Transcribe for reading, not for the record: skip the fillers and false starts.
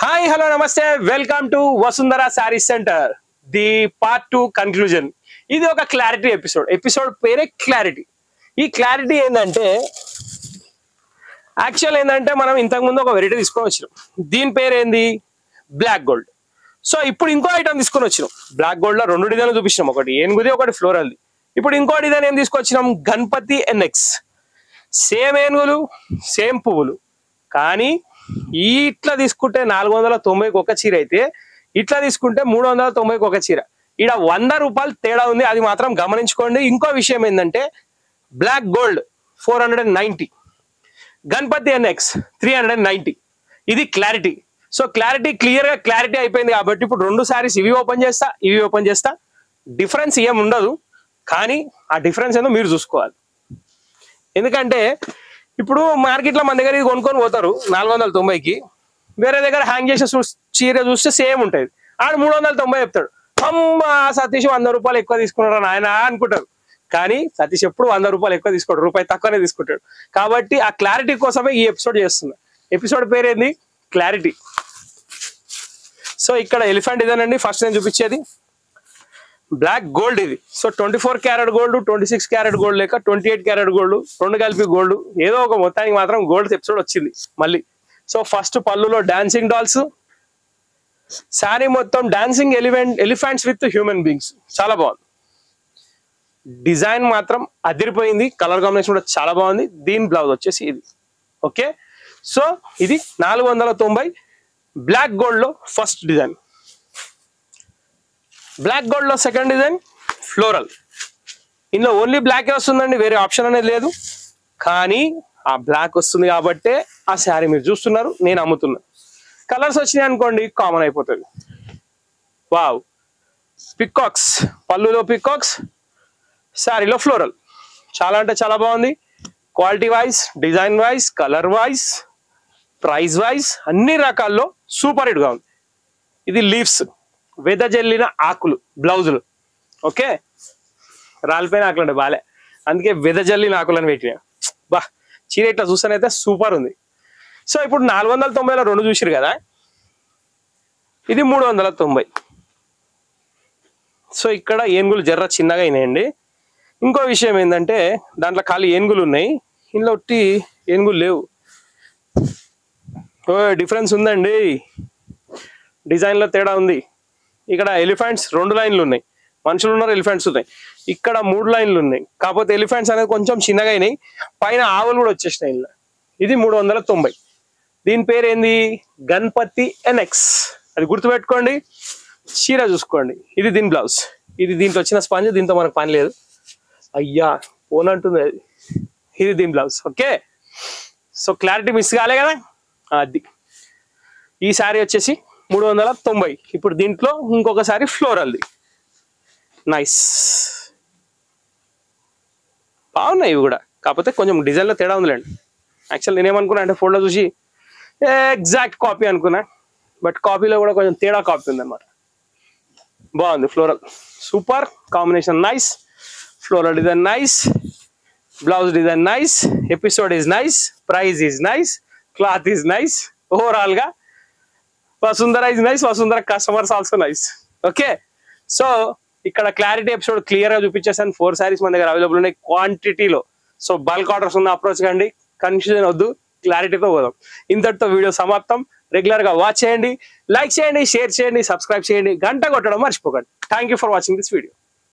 Hi hello నమస్తే welcome to Vasundhara sorry centre the part 2 conclusion. ఇది ఒక క్లారిటీ ఎపిసోడ్ పేరే క్లారిటీ. ఈ క్లారిటీ ఏంటంటే యాక్చువల్ ఏంటంటే మనం ఇంతకుముందు ఒక వెరైటీ తీసుకొని వచ్చినాం. దీని పేరు ఏంది? Black gold. సో ఇప్పుడు ఇంకో ఐటమ్ తీసుకొని వచ్చినాం. బ్లాక్ గోల్డ్ లో రెండు డిజైన్లు చూపించినాం, ఒకటి ఏనుగుది ఒకటి ఫ్లోరల్ది. ఇప్పుడు ఇంకో డిజైన్ ఏం తీసుకొచ్చినాం? గణపతి NX. సేమ్ ఏనుగులు సేమ్ పువ్వులు, కానీ ఇట్లా తీసుకుంటే 490కి ఒక చీర అయితే ఇట్లా తీసుకుంటే 390కి ఒక చీర. ఇక్కడ 100 రూపాయలు తేడా ఉంది, అది మాత్రం గమనించుకోండి. ఇంకో విషయం ఏంటంటే బ్లాక్ గోల్డ్ 490, గణపతి NX 390. ఇది క్లారిటీ. సో క్లియర్ గా క్లారిటీ అయిపోయింది కాబట్టి ఇప్పుడు రెండు సారీస్ ఇవి ఓపెన్ చేస్తా. డిఫరెన్స్ ఏం ఉండదు, కానీ ఆ డిఫరెన్స్ ఏదో మీరు చూసుకోవాలి. ఎందుకంటే ఇప్పుడు మార్కెట్లో మన దగ్గర ఇది కొనుక్కొని పోతారు 490కి, వేరే దగ్గర హ్యాంగ్ చేసే చీర చూస్తే సేమ్ ఉంటుంది. ఆడు 390 చెప్తాడు. అమ్మ సతీష్ 100 రూపాయలు ఎక్కువ తీసుకున్నారా నాయన అనుకుంటారు, కానీ సతీష్ ఎప్పుడు 100 రూపాయలు ఎక్కువ తీసుకోడు, రూపాయి తక్కువనే తీసుకుంటాడు. కాబట్టి ఆ క్లారిటీ కోసమే ఈ ఎపిసోడ్ చేస్తున్నా. ఎపిసోడ్ పేరు ఏంది? క్లారిటీ. సో ఇక్కడ ఎలిఫెంట్ ఇదేనండి ఫస్ట్ నేను చూపించేది. బ్లాక్ గోల్డ్ ఇది. So 24 carat gold, 26 carat gold లేక 28 క్యారెట్ గోల్డ్, రెండు కలిపి గోల్డ్, ఏదో ఒక మొత్తానికి మాత్రం గోల్డ్ ఎపిసోడ్ వచ్చింది మళ్ళీ. సో ఫస్ట్ పళ్ళులో డాన్సింగ్ డాల్స్, శారీ మొత్తం dancing elephants with human beings. చాలా బాగుంది. డిజైన్ మాత్రం అదిరిపోయింది, కలర్ కాంబినేషన్ కూడా చాలా బాగుంది. దీని బ్లౌజ్ వచ్చేసి ఇది. ఓకే, సో ఇది 490 బ్లాక్ గోల్డ్ లో ఫస్ట్ డిజైన్. బ్లాక్ గోల్డ్ లో సెకండ్ డిజైన్ ఫ్లోరల్. ఇందులో ఓన్లీ బ్లాక్ వస్తుందండి, వేరే ఆప్షన్ అనేది లేదు. కానీ ఆ బ్లాక్ వస్తుంది కాబట్టే ఆ శారీ మీరు చూస్తున్నారు, నేను అమ్ముతున్నా. కలర్స్ వచ్చినాయి అనుకోండి కామన్ అయిపోతుంది. వావ్, పికాక్స్, పళ్ళులో పికాక్స్, శారీలో ఫ్లోరల్. చాలా అంటే చాలా బాగుంది. Quality wise, design wise, colour wise, price wise అన్ని రకాల్లో సూపర్ హిట్గా ఉంది. ఇది లీవ్స్, వెదజల్లిన ఆకులు బ్లౌజులు. ఓకే, రాలిపోయిన ఆకులు అంటే బాలే, అందుకే వెదజల్లిన ఆకులను పెట్టినా. బా, చీర ఇట్లా చూస్తానైతే సూపర్ ఉంది. సో ఇప్పుడు 490లో రెండు చూసిరు కదా, ఇది 390. సో ఇక్కడ ఏనుగులు జర్ర చిన్నగా అయినాయండి. ఇంకో విషయం ఏంటంటే దాంట్లో ఖాళీ ఏనుగులు ఉన్నాయి, ఇందులో ఒట్టి ఏనుగులు లేవు. డిఫరెన్స్ ఉందండి, డిజైన్లో తేడా ఉంది. ఇక్కడ ఎలిఫెంట్స్ 2 లైన్లు ఉన్నాయి, మనుషులు ఉన్నారు, ఎలిఫెంట్స్ ఉన్నాయి. ఇక్కడ 3 లైన్లు ఉన్నాయి, కాకపోతే ఎలిఫెంట్స్ అనేది కొంచెం చిన్నగా అయినాయి, పైన ఆవులు కూడా వచ్చేసినాయి. ఇది 390. దీని పేరు ఏంది? గణపతి NX. అది గుర్తుపెట్టుకోండి, చీర చూసుకోండి. ఇది దీని బ్లౌజ్. ఇది దీంట్లో వచ్చిన స్పాంజ్, దీంతో మనకు పని లేదు. అయ్యా పోనంటుంది అది. ఇది దీని blouse. Okay, so clarity miss కాలే కదా. అది ఈ శారీ వచ్చేసి 390. ఇప్పుడు దీంట్లో ఇంకొక సారీ ఫ్లోరల్ది. నైస్, బాగున్నాయి ఇవి కూడా, కాకపోతే కొంచెం డిజైన్లో తేడా ఉందిలేండి. యాక్చువల్ నేనేమనుకున్నా అంటే ఫోటోలో చూసి ఎగ్జాక్ట్ కాపీ అనుకున్నా, బట్ కాపీలో కూడా కొంచెం తేడా కాపీ ఉందన్నమాట. బాగుంది floral, super combination, nice. Floral design nice, blouse design nice, episode is nice, prize is nice, cloth is nice. Overall గా Vasundhara is nice, Vasundhara customers also nice. Okay, so ఇక్కడ clarity episode clear గా చూపించేసాను. 4 sarees మన దగ్గర available ఉన్నాయి క్వాంటిటీలో. So bulk orders ఉన్న approach కండి, కన్ఫ్యూజన్ వద్దు, క్లారిటీతో పోదాం. ఇంతటితో వీడియో సమాప్తం. రెగ్యులర్ గా వాచ్ చేయండి, లైక్ చేయండి, షేర్ చేయండి, సబ్స్క్రైబ్ చేయండి, గంట కొట్టడం మర్చిపోకండి. Thank you for watching this video.